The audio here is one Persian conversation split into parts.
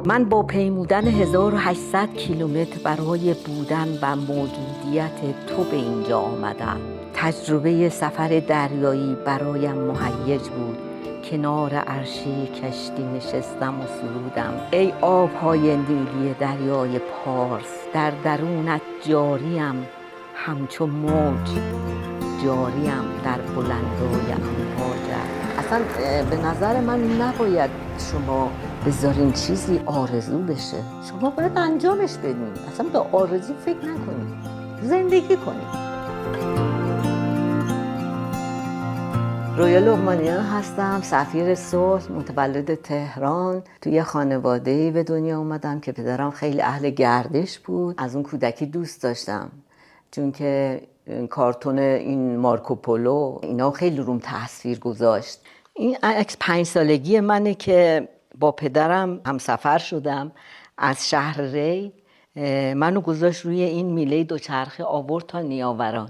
من با پیمودن 1800 کیلومتر برای بودن و موجودیت تو به اینجا آمدم. تجربه سفر دریایی برایم مهیج بود. کنار عرشه کشتی نشستم و سرودم: ای آبهای نیلی دریای پارس، در درونت جاریم همچو موج، جاریم در بلندای امواج. اصلا به نظر من نباید شما بذارین چیزی آرزو بشه، شما باید انجامش بدین. اصلا به آرزو فکر نکنید، زندگی کنید. رویا لقمانیان هستم، سفیر صلح، متولد تهران. توی خانواده‌ای به دنیا اومدم که پدرم خیلی اهل گردش بود. از اون کودکی دوست داشتم، چون که کارتون این مارکوپولو اینا خیلی روم تاثیر گذاشت. این عکس 5 سالگی منه که با پدرم همسفر شدم از شهر ری. منو گذاشت روی این میله دوچرخه آورد تا نیاوران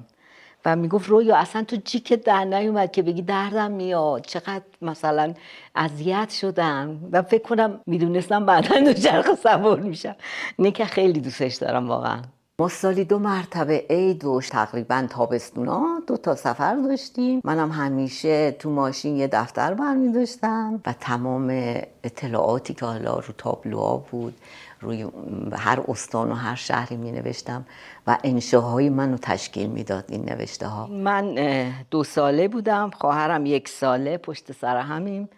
و میگفت رویا اصلا تو جیک در نیومد که بگی دردم میاد، چقدر مثلا اذیت شدم. و فکر کنم میدونستم بعدا دوچرخه سوار میشم. اینه که خیلی دوستش دارم واقعا. ما سالی 2 مرتبه عید و تقریبا تابستونا 2 تا سفر داشتیم. منم همیشه تو ماشین یه دفتر برمی داشتم و تمام اطلاعاتی که حالا رو تابلوها بود روی هر استان و هر شهری می نوشتم و انشاهای منو تشکیل میداد این نوشته ها. من 2 ساله بودم، خواهرم 1 ساله، پشت سر همیم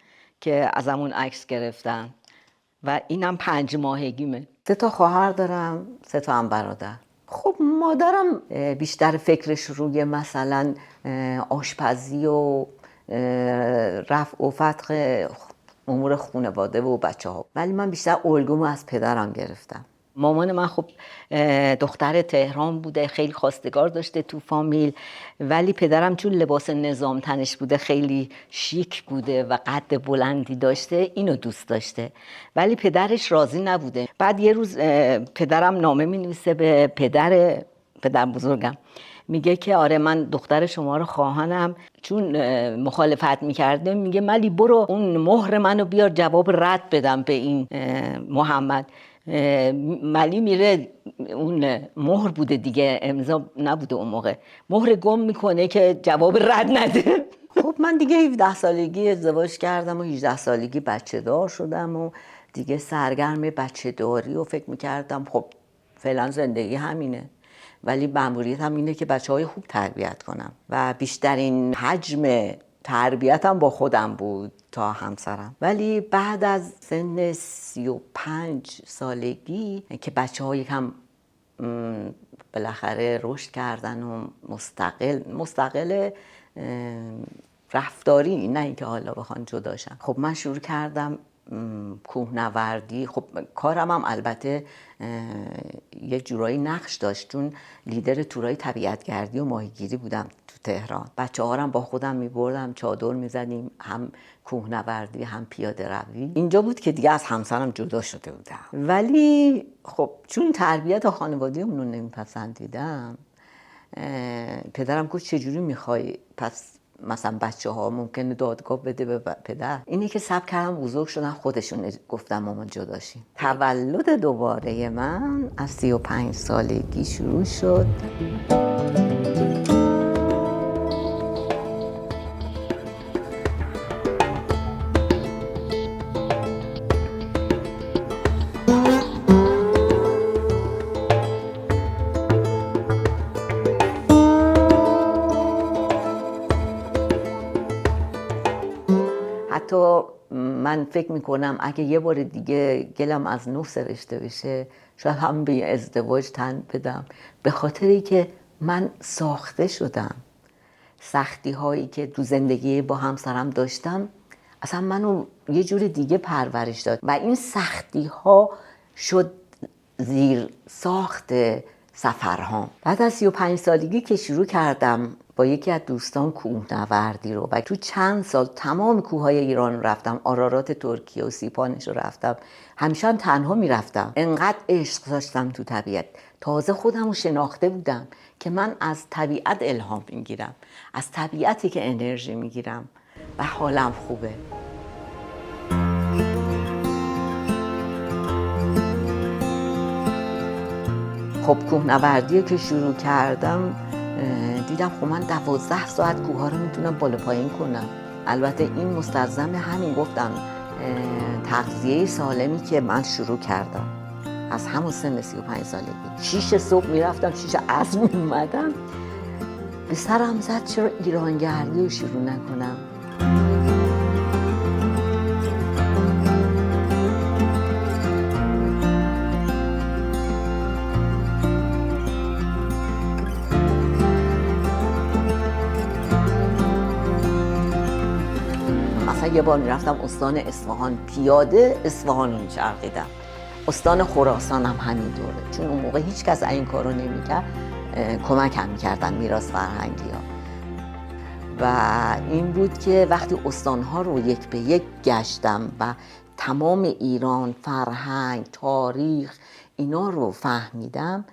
که ازمون عکس گرفتن و اینم 5 ماهگیمه. 3 تا خواهر دارم، 3 تا هم برادر. خب مادرم بیشتر فکرش روی مثلا آشپزی و رفع و فتق امور خانواده و بچه ها، ولی من بیشتر الگومو از پدرم گرفتم. مامان من خب دختر تهران بوده، خیلی خواستگار داشته تو فامیل، ولی پدرم چون لباس نظام تنش بوده خیلی شیک بوده و قد بلندی داشته، اینو دوست داشته، ولی پدرش راضی نبوده. بعد یه روز پدرم نامه می‌نویسه به پدر بزرگم، میگه که آره من دختر شما رو خواهانم. چون مخالفت میکرده میگه ملی برو اون مهر منو بیار جواب رد بدم به این محمد. ملی میره، اون مهر بوده دیگه، امضا نبوده اون موقع، مهر گم میکنه که جواب رد نده. خب من دیگه 17 سالگی ازدواج کردم و 18 سالگی بچه دار شدم و دیگه سرگرم بچه داری و فکر میکردم خب فعلا زندگی همینه، ولی مأموریتم اینه که بچه‌های خوب تربیت کنم و بیشترین حجم تربیتم با خودم بود تا همسرم. ولی بعد از سن 35 سالگی که بچه‌ها یکم بالاخره رشد کردن و مستقل رفتاری، نه اینکه حالا بخوان جداشن، خب من شروع کردم کوهنوردی. خب کارم هم البته یه جورایی نقش داشت، چون لیدر تورای طبیعتگردی و ماهیگیری بودم تو تهران. بچه‌ها رو با خودم می‌بردم، چادر می‌زدیم، هم کوهنوردی هم پیاده روی. اینجا بود که دیگه از همسرم جدا شده بودم، ولی خب چون تربیت خانوادگیمون رو نمی‌پسندیدم، پدرم گفت چجوری می‌خوای پس مثلا بچه ها ممکنه دادگاه بده به پدر. اینی که صبر کردم بزرگ شدن خودشون گفتم مامان جداشیم. تولد دوباره من از 35 سالگی شروع شد. حتی من فکر میکنم اگه یه بار دیگه گلم از نو سرشته بشه شاید هم به ازدواج تن بدم، به خاطری که من ساخته شدم. سختی هایی که تو زندگی با همسرم داشتم اصلا منو یه جور دیگه پرورش داد و این سختی ها شد زیر ساخت سفرهام. بعد از 35 سالگی که شروع کردم با یکی از دوستان کوهنوردی رو و تو چند سال تمام کوههای ایران رو رفتم، آرارات ترکیه و سیپانش رو رفتم، همیشه هم تنها میرفتم. انقدر عشق داشتم تو طبیعت، تازه خودم رو شناخته بودم که من از طبیعت الهام میگیرم، از طبیعتی که انرژی میگیرم و حالم خوبه. خب کوهنوردی که شروع کردم دیدم خب من 12 ساعت کوه ها رو میتونم بالا پایین کنم. البته این مستلزم همین گفتم تغذیه سالمی که من شروع کردم از همون سن 35 سالگی. 6 صبح میرفتم 6 عصر میومدم. به سرم زد چرا ایرانگردی رو شروع نکنم. یه بار میرفتم استان اصفهان پیاده اصفهان رو میچرخیدم. استان خراسان هم همینطوره، چون اون موقع هیچ کس این کارو نمیکرد. کمک هم میکردن میراث فرهنگی ها. و این بود که وقتی استانها رو یک به یک گشتم و تمام ایران، فرهنگ، تاریخ اینا رو فهمیدم،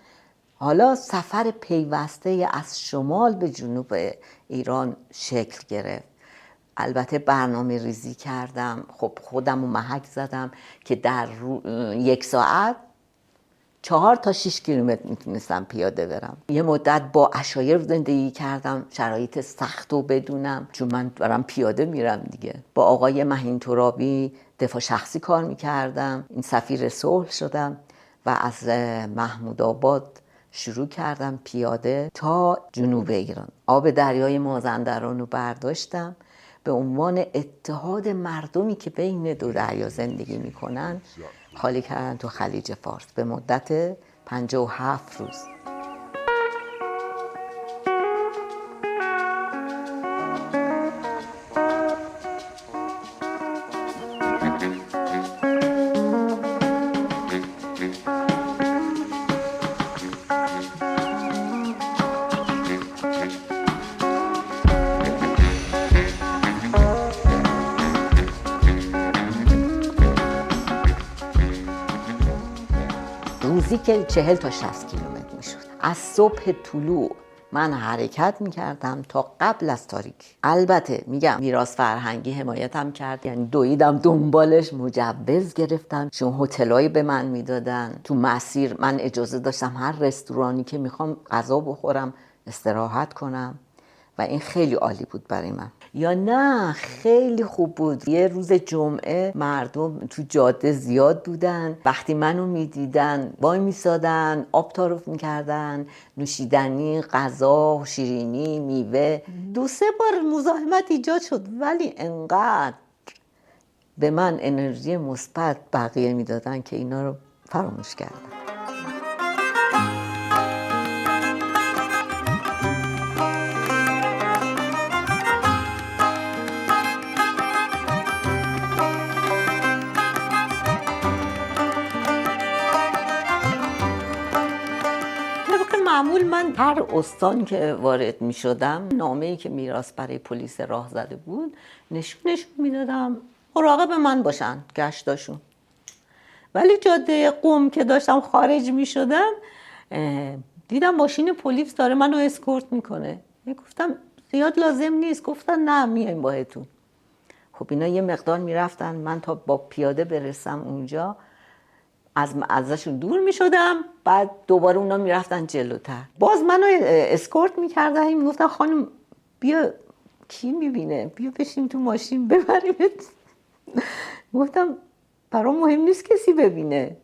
حالا سفر پیوسته از شمال به جنوب ایران شکل گرفت. البته برنامه ریزی کردم، خب خودم رو محک زدم که در 1 ساعت 4 تا 6 کیلومتر میتونستم پیاده برم. یه مدت با عشایر زندگی کردم، شرایط سخت رو بدونم، چون من دارم پیاده میرم دیگه. با آقای مهین ترابی دفاع شخصی کار میکردم، این سفیر صلح شدم و از محمود آباد شروع کردم پیاده تا جنوب ایران. آب دریای مازندران رو برداشتم به عنوان اتحاد مردمی که بین 2 دریا زندگی میکنن، خالی کردن تو خلیج فارس به مدت 57 روز. روزی که 40 تا 60 کیلومتر میشد. از صبح طلوع من حرکت میکردم تا قبل از تاریکی. البته میگم میراث فرهنگی حمایتم کرد، یعنی دویدم دنبالش، مجوز گرفتم چون هتلایی به من میدادن. تو مسیر من اجازه داشتم هر رستورانی که میخوام غذا بخورم، استراحت کنم و این خیلی عالی بود برای من. یا نه خیلی خوب بود. یه روز جمعه مردم تو جاده زیاد بودن، وقتی منو میدیدن وای میسادن، آب تعارف میکردن، نوشیدنی، غذا، شیرینی، میوه. 2-3 بار مزاحمت ایجاد شد، ولی انقدر به من انرژی مثبت بقیه میدادن که اینا رو فراموش کردم. معمول من هر استان که وارد می شدم، نامه‌ای که میراث برای پلیس راه زده بود نشون میدادم مراقب من باشن گشتاشون. ولی جاده قم که داشتم خارج می شدم دیدم ماشین پلیس داره منو اسکورت میکنه. گفتم زیاد لازم نیست. گفتن نه میایم باهاتون. خب اینا یه مقدار میرفتن، من تا با پیاده برسم اونجا ازشون دور می شدم، بعد دوباره اونا می رفتن جلوتر، باز منو اسکورت می کردن. می گفتن خانم بیا کی می بینه، بیا بشیم تو ماشین ببریمت. گفتم برام مهم نیست کسی ببینه.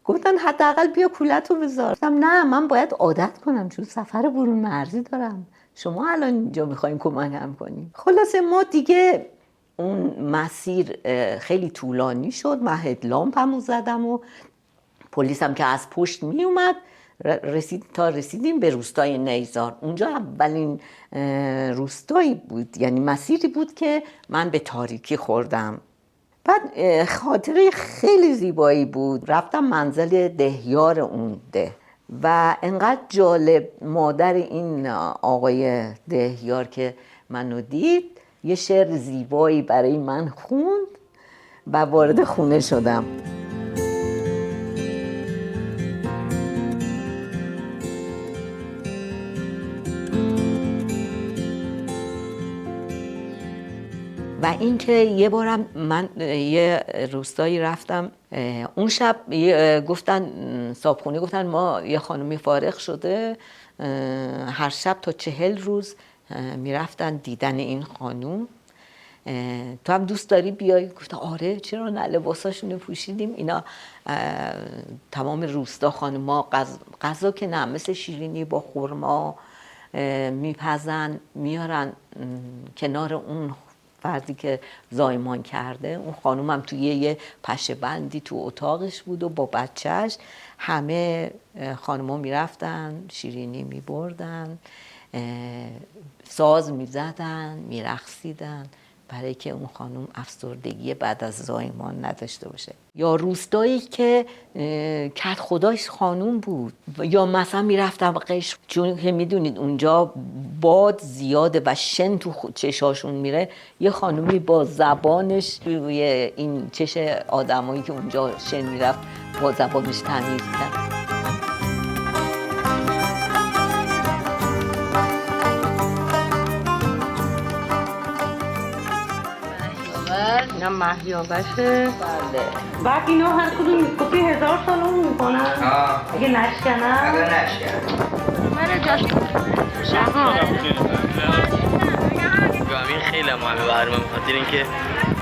گفتن حداقل بیا کولتو بذار. گفتم نه من باید عادت کنم چون سفر برون مرزی دارم، شما الان اینجا میخواین کمکم کنیم. خلاصه ما دیگه اون مسیر خیلی طولانی شد. من هدلامپمو زدم و پلیسم که از پشت می اومد تا رسیدیم به روستای نیزار. اونجا اولین روستایی بود، یعنی مسیری بود که من به تاریکی خوردم. بعد خاطره خیلی زیبایی بود. رفتم منزل دهیار اون ده و انقدر جالب، مادر این آقای دهیار که منو دید یه شعر زیبایی برای من خوند و وارد خونه شدم. و اینکه یه بارم من یه روستایی رفتم، اون شب گفتن صاحبخونه گفتن ما یه خانمی فارغ شده، هر شب تا 40 روز میرفتن دیدن این خانوم، تو هم دوست داری بیای؟ گفتم آره چرا نه، لباساشونو پوشیدیم اینا. تمام روستا خانوما غذا که نه، مثل شیرینی با خرما میپزن میارن کنار اون فردی که زایمان کرده. اون خانوم هم توی یه پشه بندی تو اتاقش بود و با بچهش. همه خانوما میرفتن شیرینی میبردن، ساز میزدن، میرقصیدن برای که اون خانم افسردگی بعد از زایمان نداشته باشه. یا روستایی که کت خداش خانوم بود، یا مثلا میرفتم قشم، چون که میدونید اونجا باد زیاده و شن تو چشاشون میره، یه خانومی با زبانش روی این چش آدمایی که اونجا شن میرفت با زبانش تمیز کرد. اینا مهیابشه. بله. بعد اینا هر کدوم کپی 1000 سال اون میکنن. اگه نشکنن. من جاش گامی خیلی مهمه برام، بخاطر اینکه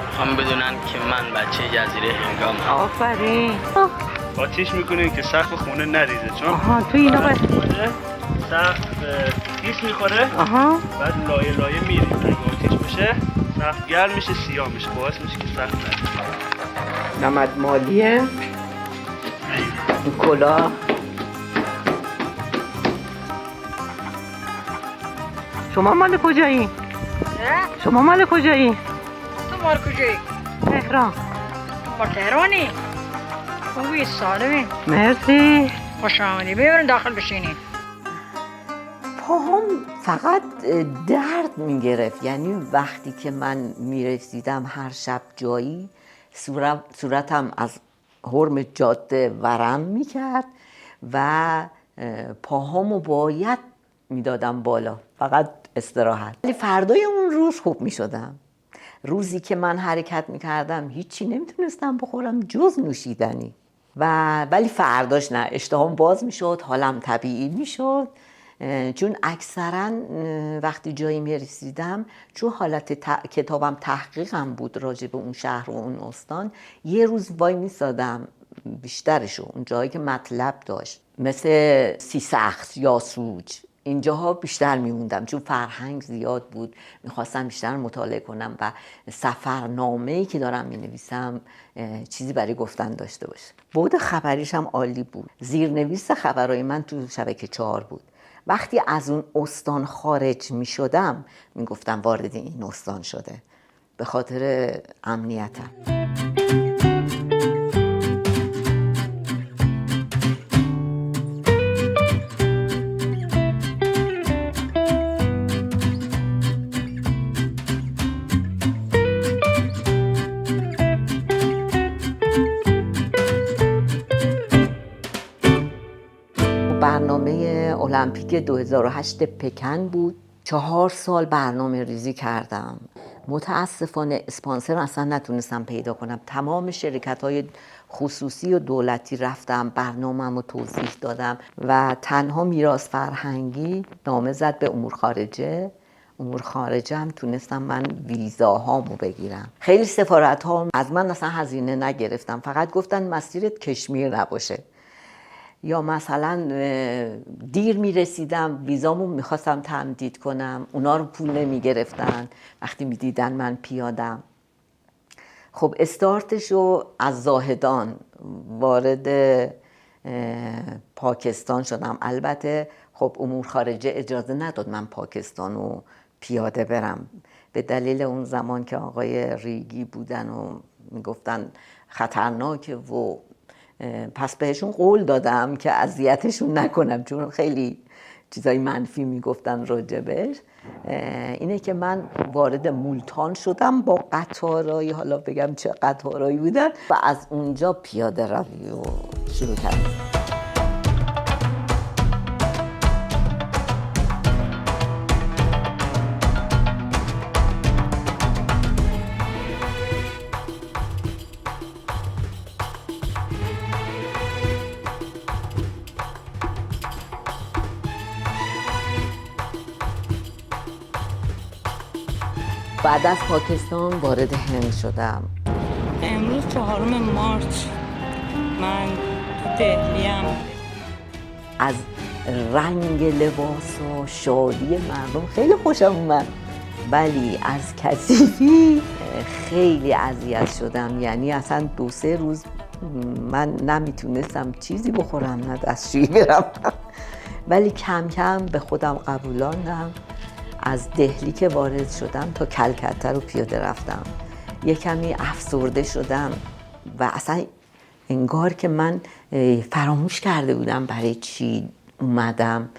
میخوام بدونن که من بچه جزیره هنگام. آفرین. آتیش میکنین که سقف خونه نریزه، چون تو اینا بس سقف خیس میخوره. بعد لایه لایه میریم، اگه آتیش بشه سقف گرم میشه، سیاه میشه، باعث میشه که سقف نریزه. نمد مالیه، کلاه. شما مال کجایی؟ شما مال کجایی؟ تو مال کجایی؟ تهران. مال تهرانی؟ خوبی سالمی؟ مرسی. خوش آمدی، ببرین داخل بشینی. پاهم فقط درد میگرفت، یعنی وقتی که من میرسیدم هر شب جایی، صورتم از حرم جاده ورم میکرد و پاهامو باید میدادم بالا، فقط استراحت. ولی فردای اون روز خوب میشدم. روزی که من حرکت میکردم هیچی نمیتونستم بخورم جز نوشیدنی، ولی فرداش نه، اشتهام باز میشد، حالم طبیعی میشد. چون اکثرا وقتی جایی میرسیدم، چون حالت کتابم تحقیقم بود راجع به اون شهر و اون استان، یه روز وای میسادم بیشترشو اون جایی که مطلب داشت، مثل سیسخت یا سوج، اینجاها بیشتر میموندم چون فرهنگ زیاد بود، میخواستم بیشتر مطالعه کنم و سفرنامه‌ای که دارم مینویسم چیزی برای گفتن داشته باشه. بعد خبریش هم عالی بود. زیرنویس خبرهای من تو شبکه 4 بود. وقتی از اون استان خارج می شدم می گفتم وارد این استان شده، به خاطر امنیتم. برنامه المپیک 2008 پکن بود. 4 سال برنامه ریزی کردم. متاسفانه اسپانسر اصلا نتونستم پیدا کنم. تمام شرکت‌های خصوصی و دولتی رفتم، برنامه‌مو رو توضیح دادم و تنها میراث فرهنگی نامه زد به امور خارجه. امور خارجه هم تونستم من ویزاهامو بگیرم. خیلی سفارت‌ها از من اصلا هزینه نگرفتم، فقط گفتن مسیرت کشمیر نباشه. یا مثلا دیر میرسیدم ویزامو میخواستم تمدید کنم، اونا رو پول نمیگرفتن وقتی میدیدن من پیادم. خب استارتشو از زاهدان وارد پاکستان شدم. البته خب امور خارجه اجازه نداد من پاکستانو پیاده برم، به دلیل اون زمان که آقای ریگی بودن و میگفتن خطرناکه و پس بهشون قول دادم که اذیتشون نکنم، چون خیلی چیزای منفی میگفتن راجبش. اینه که من وارد مولتان شدم با قطارایی، حالا بگم چه قطارایی بودن، و از اونجا پیاده روی رو شروع کردم. بعد از پاکستان وارد هند شدم. امروز 4 مارس من تو دهلیم. از رنگ لباس و شادی مردم خیلی خوشم اومد، ولی از کثیفی خیلی اذیت شدم. یعنی اصلا 2-3 روز من نمیتونستم چیزی بخورم نه دستشویی برم. ولی کم کم به خودم قبولاندم. از دهلی که وارد شدم تا کلکته رو پیاده رفتم. یه کمی افسرده شدم و اصلا انگار که من فراموش کرده بودم برای چی اومدم.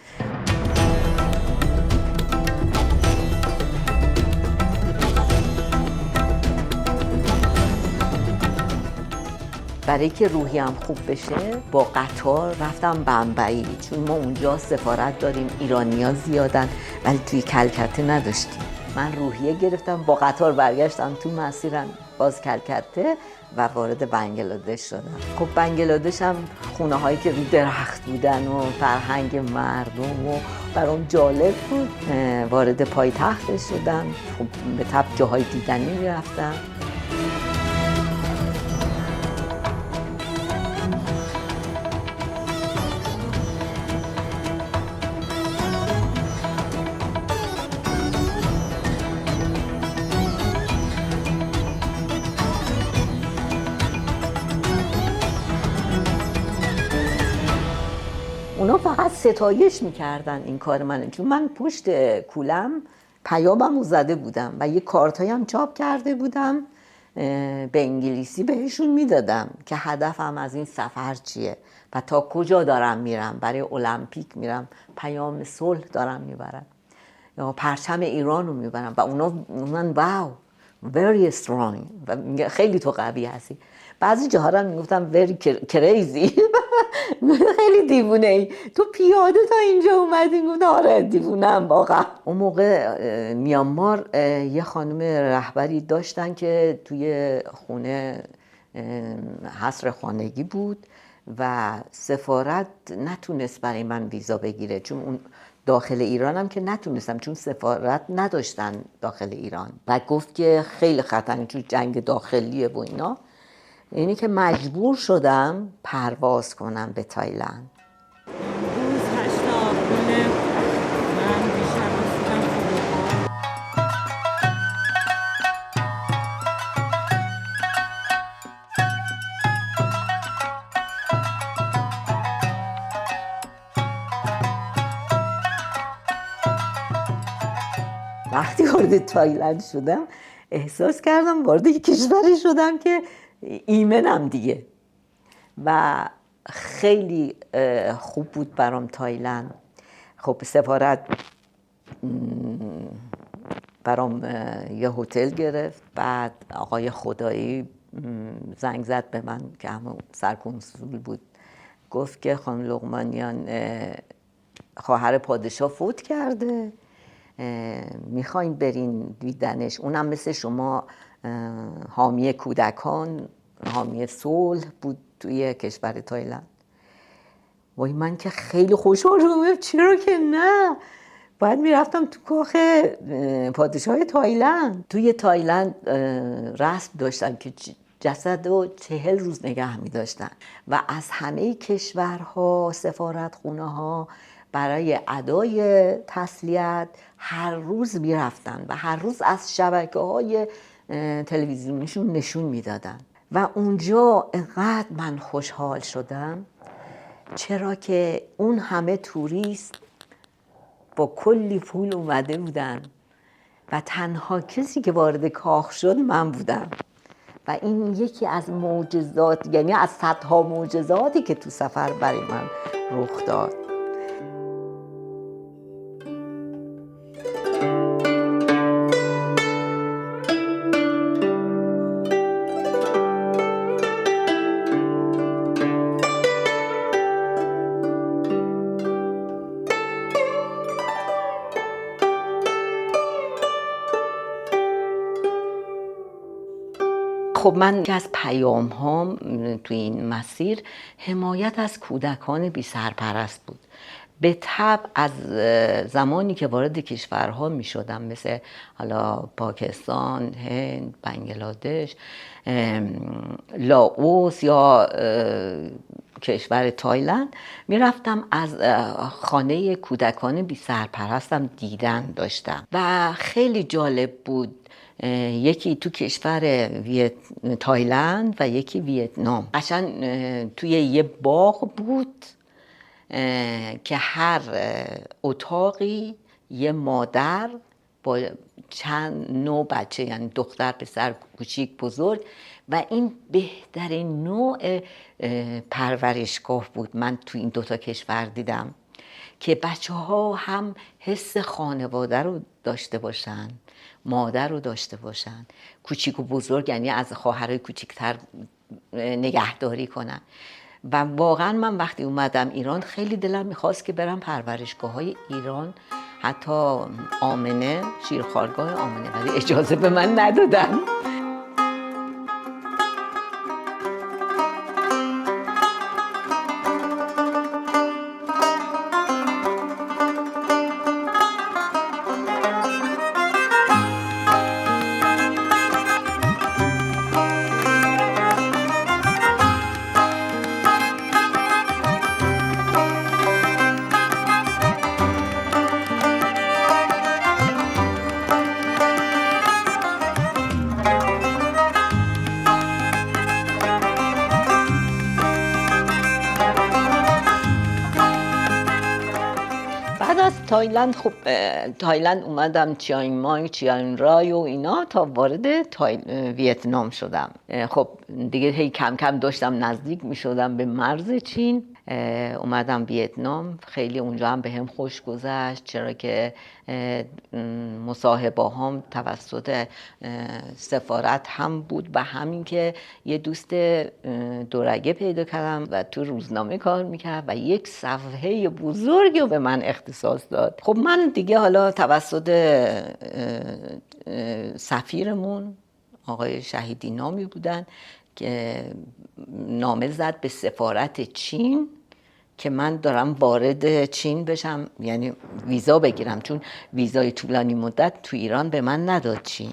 برای که روحیم خوب بشه با قطار رفتم بمبئی، چون ما اونجا سفارت داریم، ایرانی‌ها زیادن ولی توی کلکته نداشتیم. من روحیه گرفتم، با قطار برگشتم تو مسیرم باز کلکته و وارد بنگلادش شدم. خب بنگلادش هم خونه هایی که رو درخت بودن و فرهنگ مردم و برام جالب بود. وارد پایتخت شدم، خب به طب جاهای دیدنی میرفتم. اونا فقط ستایش میکردن این کار من، چون من پشت کولم پیامم رو زده بودم و یه کارتایی هم چاپ کرده بودم به انگلیسی بهشون میدادم که هدفم از این سفر چیه و تا کجا دارم میرم. برای المپیک میرم، پیام صلح دارم میبرم یا پرچم ایران رو میبرم و اونا واو very strong و خیلی تو قوی هستی. بعضی جاها رو میگفتم very crazy خیلی دیوونه ای، تو پیاده تا اینجا اومدی؟ گفتم آره دیوونم واقعا. اون موقع میانمار یه خانم رهبری داشتن که توی خونه حصر خانگی بود و سفارت نتونست برای من ویزا بگیره، چون اون داخل ایرانم که نتونستم چون سفارت نداشتن داخل ایران و گفت که خیلی خطرناکه چون جنگ داخلیه و اینا. اینی که مجبور شدم پرواز کنم به تایلند. روز 8 آبان من دیشب رسیدم فرودگاه. وقتی وارد تایلند شدم احساس کردم وارد یک کشوری شدم که ایمنم دیگه و خیلی خوب بود برام تایلند. خب سفارت برام یه هتل گرفت. بعد آقای خدایی زنگ زد به من که همون سرکنسول بود، گفت که خانم لقمانیان خواهر پادشاه فوت کرده، میخواین برین دیدنش. اونم مثل شما حامی کودکان، حامی صلح بود توی کشور تایلند. وای من که خیلی خوشحال شدم، چرا که نه، باید میرفتم تو کاخ پادشاه تایلند. توی تایلند رسم داشتن که جسد رو 40 روز نگه می‌داشتن و از همه کشورها سفارتخونه ها برای ادای تسلیت هر روز میرفتن و هر روز از شبکه‌های تلویزیونیشون نشون میدادن و اونجا انقدر من خوشحال شدم، چرا که اون همه توریست با کلی پول اومده بودن و تنها کسی که وارد کاخ شد من بودم و این یکی از معجزات، یعنی از صدها معجزاتی که تو سفر برای من رخ داد. خب من یکی از پیام هام توی این مسیر حمایت از کودکان بی سرپرست بود. به طبع از زمانی که وارد کشورها می شدم مثل حالا پاکستان، هند، بنگلادش، لاوس یا کشور تایلند می رفتم، از خانه کودکان بی سرپرستم دیدن داشتم و خیلی جالب بود. یکی تو کشور تایلند و یکی ویتنام. قشنگ توی یه باغ بود که هر اتاقی یه مادر با چند نوع بچه، یعنی دختر، پسر، کوچیک، بزرگ، و این بهترین نوع پرورشگاه بود من تو این دوتا کشور دیدم که بچه ها هم حس خانواده رو داشته باشن، مادر رو داشته باشن، کوچیک و بزرگ، یعنی از خواهرای کوچیکتر نگهداری کنن. و واقعا من وقتی اومدم ایران خیلی دلم میخواست که برم پرورشگاه‌های ایران، حتی آمنه، شیرخوارگاه آمنه، ولی اجازه به من ندادن. تایلند، خب تایلند اومدم چیانگ مای، چیانگ رای و اینا تا وارد ویتنام شدم. خب دیگه هی کم کم داشتم نزدیک می شدم به مرز چین. اومدم ویتنام، خیلی اونجا هم به هم خوش گذشت، چرا که مصاحبه هم توسط سفارت هم بود و همین که یه دوست دورگه پیدا کردم و تو روزنامه کار میکرد و یک صفحه بزرگی رو به من اختصاص داد. خب من دیگه حالا توسط سفیرمون آقای شهیدی نامی بودن که نامه زد به سفارت چین که من دارم وارد چین بشم، یعنی ویزا بگیرم، چون ویزای طولانی مدت تو ایران به من نداد چین.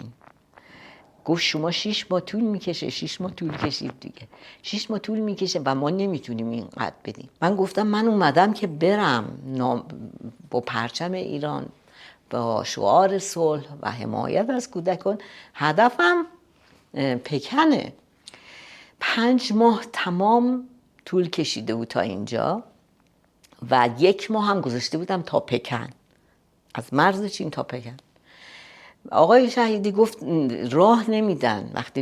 گفت شما 6 ماه طول میکشه. 6 ماه طول کشید دیگه. 6 ماه طول میکشه و ما نمیتونیم اینقدر بدیم. من گفتم من اومدم که برم با پرچم ایران، با شعار صلح و حمایت از کودکان، هدفم پکنه. 5 ماه تمام طول کشیده بود تا اینجا و 1 ماه هم گذاشته بودم تا پکن، از مرز چین تا پکن. آقای شهیدی گفت راه نمیدن. وقتی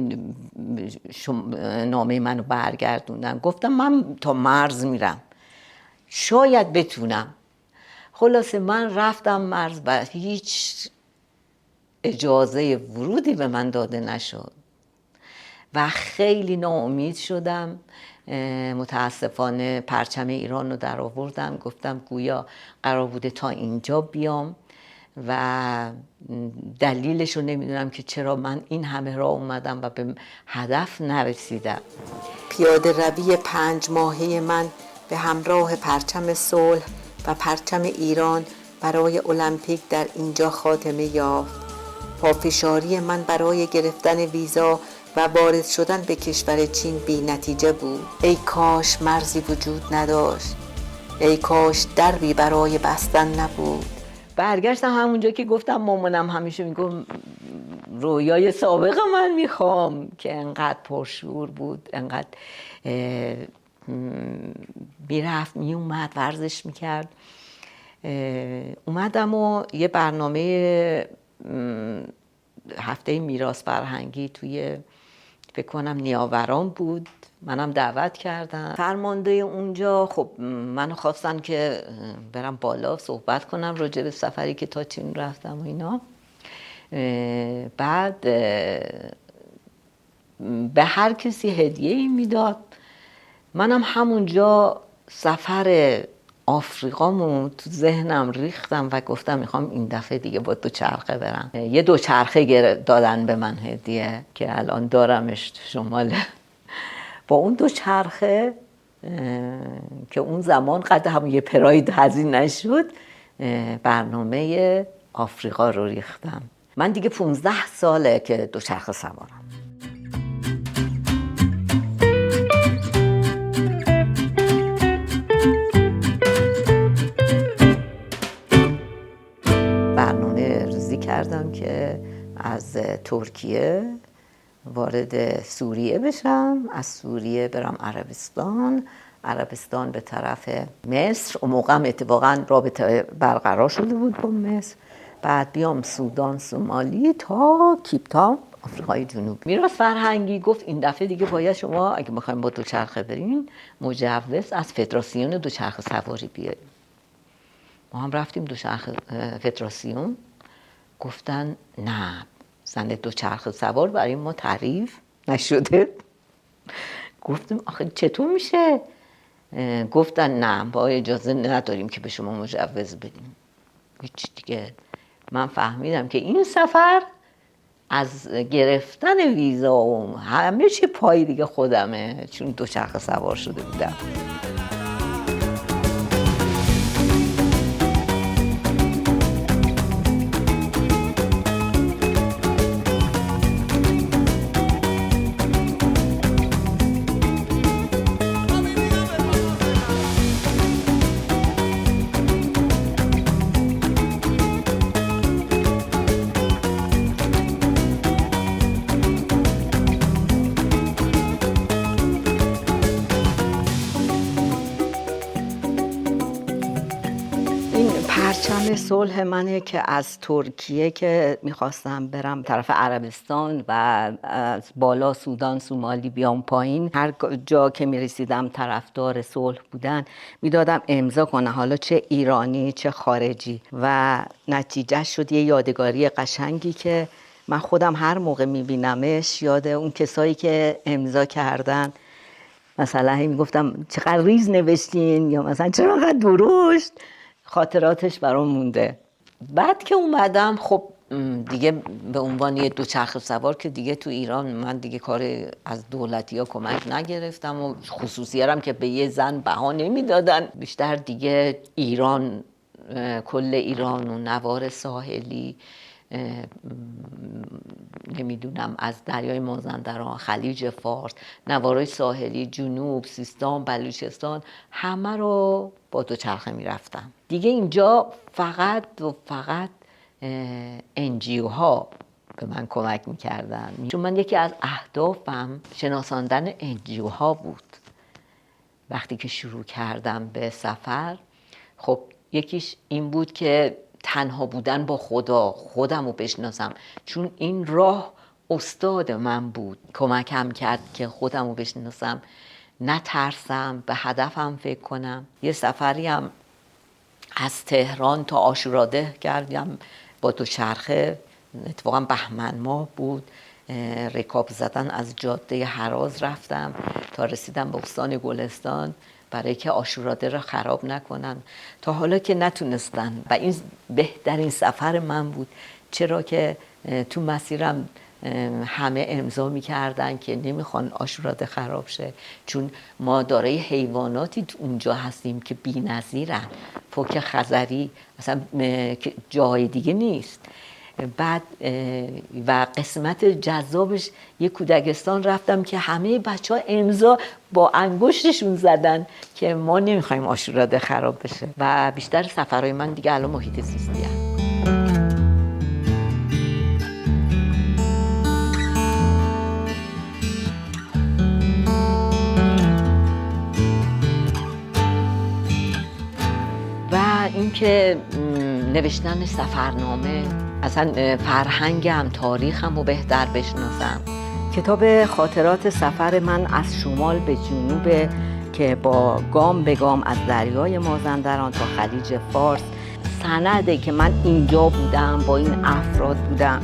نامه منو برگردوندن گفتم من تا مرز میرم، شاید بتونم. خلاصه من رفتم مرز و هیچ اجازه ورودی به من داده نشد و خیلی ناامید شدم. متاسفانه پرچم ایران رو در آوردم، گفتم گویا قرار بوده تا اینجا بیام و دلیلش رو نمیدونم که چرا من این همه راه اومدم و به هدف نرسیدم. پیاده روی 5 ماهه من به همراه پرچم صلح و پرچم ایران برای المپیک در اینجا خاتمه یافت. پافشاری من برای گرفتن ویزا و وارد شدن به کشور چین بی نتیجه بود. ای کاش مرزی وجود نداشت، ای کاش دربی برای بستن نبود. برگشتم همونجا که گفتم مامانم همیشه میگم رویای سابق من میخوام، که انقدر پرشور بود، انقدر میرفت میومد ورزش میکرد. اومدم و یه برنامه هفته میراث فرهنگی توی فکر کنم نیاوران بود، منم دعوت کردم. فرمانده اونجا خب منو خواستن که برم بالا صحبت کنم راجع به سفری که تا چین رفتم و اینا. بعد به هر کسی هدیه‌ای میداد. منم همونجا سفر آفریقامو تو ذهنم ریختم و گفتم میخوام این دفعه دیگه با دوچرخه برم. یه دوچرخه دادن به من هدیه که الان دارمش شمال. با اون دوچرخه که اون زمان قد همون یه پراید هزینه نشد، برنامه آفریقا رو ریختم. من دیگه 15 ساله که دوچرخه سوارم. برنامه ریزی کردم که از ترکیه وارد سوریه بشم، از سوریه برم عربستان به طرف مصر. اون موقع هم اتفاقا رابطه برقرار شده بود با مصر. بعد بیام سودان، سومالی تا کیپ تاون، آفریقای جنوب. میراث فرهنگی گفت این دفعه دیگه باید شما اگه بخوایم با دوچرخه برین مجوز از فدراسیون دوچرخه سواری بیاریم. ما هم رفتیم دوچرخه فدراسیون، گفتن نه، زن دوچرخه سوار برای ما تعریف نشده. گفتیم آخه چطور میشه؟ گفتن نه، با اجازه نداریم که به شما مجوز بدیم. هیچ دیگه. من فهمیدم که این سفر از گرفتن ویزا و همه چی پای دیگه خودمه، چون دوچرخه سوار شده بودم. پرچم صلح منه که از ترکیه که میخواستم برم طرف عربستان و از بالا سودان، سومالی بیام پایین، هر جا که میرسیدم طرفدار صلح بودن میدادم امضا کنه، حالا چه ایرانی چه خارجی. و نتیجه شد یه یادگاری قشنگی که من خودم هر موقع میبینمش یاد اون کسایی که امضا کردن، مثلا میگفتم چقدر ریز نوشتین یا مثلا چرا انقدر درشت، خاطراتش برام مونده. بعد که اومدم خب دیگه به عنوان یه دوچرخه سوار که دیگه تو ایران من دیگه کار از دولتی ها کمک نگرفتم و خصوصیارم که به یه زن بها نمیدادن. بیشتر دیگه ایران، کل ایران و نوار ساحلی، نمیدونم از دریای مازندران، خلیج فارس، نوارای ساحلی، جنوب، سیستان، بلوچستان، همه رو با دوچرخه میرفتم. دیگه اینجا فقط NGO ها به من کمک میکردن، چون من یکی از اهدافم شناساندن NGO ها بود. وقتی که شروع کردم به سفر، خب یکیش این بود که تنها بودن با خودم رو بشناسم، چون این راه استاد من بود، کمکم کرد که خودم رو بشناسم، نترسم، به هدفم فکر کنم. یه سفری هم از تهران تا عاشوراده کردم با دوچرخه، اتفاقا بهمن ماه بود. رکاب زدن از جاده هراز رفتم تا رسیدم به استان گلستان برای که عاشوراده را خراب نکنن. تا حالا که نتونستن و این بهترین سفر من بود، چرا که تو مسیرم همه امضا میکردن که نمیخوان عاشوراده خراب شه، چون ما دارای حیواناتی تو اونجا هستیم که بی‌نظیرن، فوک خزری اصلا جای دیگه نیست. بعد و قسمت جذابش یه کودکستان رفتم که همه بچه ها امضا با انگشتشون زدن که ما نمیخوایم عاشوراده خراب بشه. و بیشتر سفرهای من دیگه الان محیط زیستی هست. و اینکه نوشتن سفرنامه، اصلا فرهنگم، تاریخم رو بهتر بشناسم. کتاب خاطرات سفر من از شمال به جنوب که با گام به گام از دریای مازندران تا خلیج فارس سنده که من اینجا بودم، با این افراد بودم.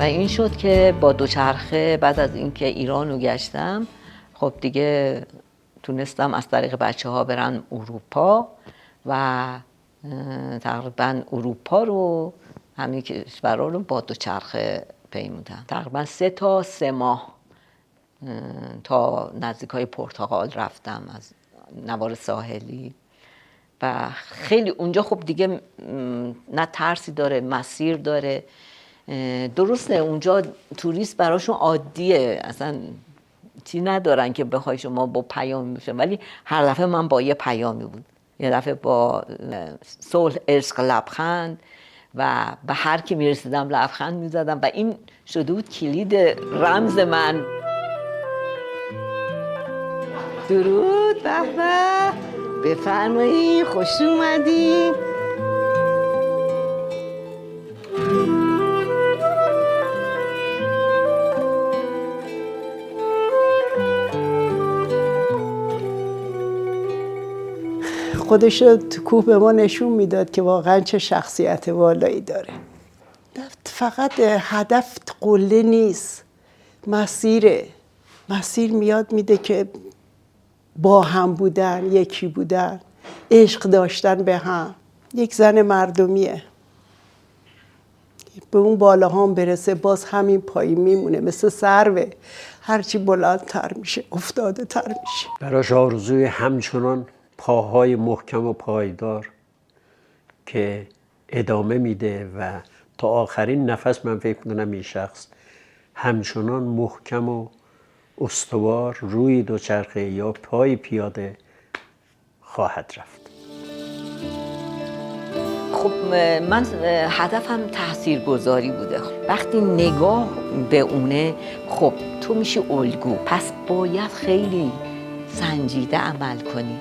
و این شد که با دوچرخه بعد از اینکه ایران رو گشتم، خب دیگه تونستم از طریق بچه ها برن اروپا و تقریبا اروپا رو، همین کشورها رو با دوچرخه پیمودم. تقریبا 3 ماه تا نزدیکای پرتغال رفتم از نوار ساحلی و خیلی اونجا خب دیگه نه ترسی داره، مسیر داره. درسته اونجا توریست براشون عادیه، اصلا چی ندارن که بخوای شما با پیامی بشن، ولی هر دفعه من با یه پیامی بود. یه دفعه با صلح، عشق، لبخند و به هر کی میرسیدم لبخند میزدم و این شده بود کلید رمز من. درود، به به، بفرمایید، خوش اومدید. خودش رو تو کوه به ما نشون میداد که واقعا چه شخصیت والایی داره. فقط هدف قله نیست، مسیر میاد میده که با هم بودن، یکی بودن، عشق داشتن به هم. یک زن مردمیه، به اون بالاها هم برسه باز همین پایین میمونه، مثل سروه، هرچی بلندتر میشه افتاده تر میشه. براش آرزوی همچنان پاهای محکم و پایدار که ادامه میده و تا آخرین نفس من فکر میکنم این شخص همچنان محکم و استوار روی دوچرخه یا پای پیاده خواهد رفت. خب من هدفم تاثیرگذاری بوده. وقتی نگاه به اونه، خب تو میشی الگو، پس باید خیلی سنجیده عمل کنی.